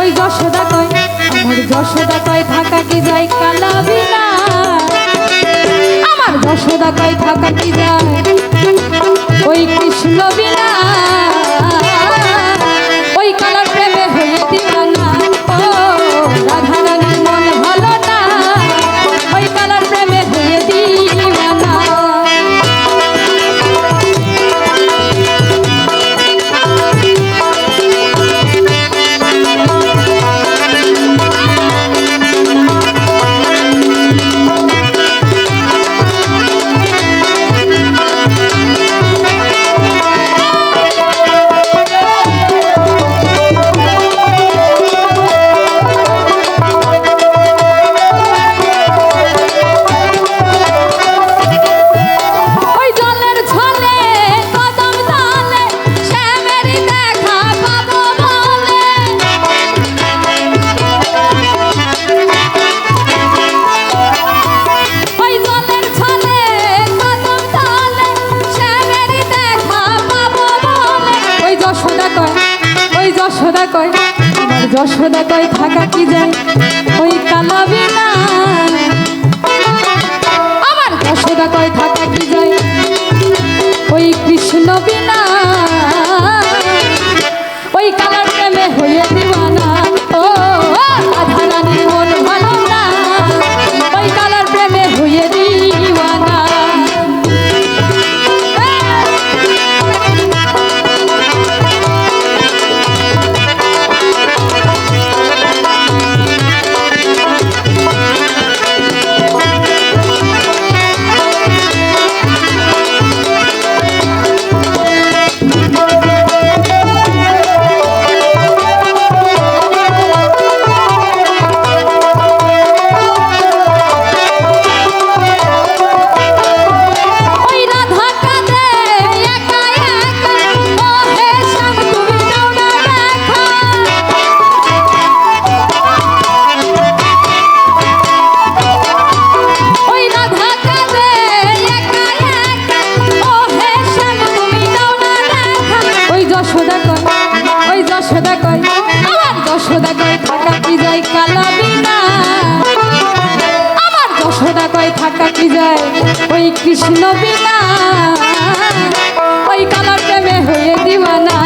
ওই যশোদা কয় আমার যশোদা কয় থাকা কি যায় কালা বিনা, আমার যশোদা কয় থাকা কি যায় ওই কৃষ্ণ বিনা, ওই কালার প্রেমে হয়ে দিওয়ানা। ও রাধা রানীর মন ভালো না, ওই কালার প্রেমে হয়ে দিওয়ানা। যশোদা কয় থাকা কি যায় ওই কালা বিনা, আমার যশোদা কয় থাকা কি যায় ওই কৃষ্ণ বিনা, ওই কালার প্রেমে হয়ে দিওয়ানা। ও রাধা রানীর মন ভালো না, ওই কালার প্রেমে হয়ে দিওয়ানা। যশোদা কয় থাকা কি যায় কালা বিনা, আমার যশোদা কয় থাকা কি যায় ওই কৃষ্ণ বিনা, ওই কালার প্রেমে হয়ে দিওয়ানা।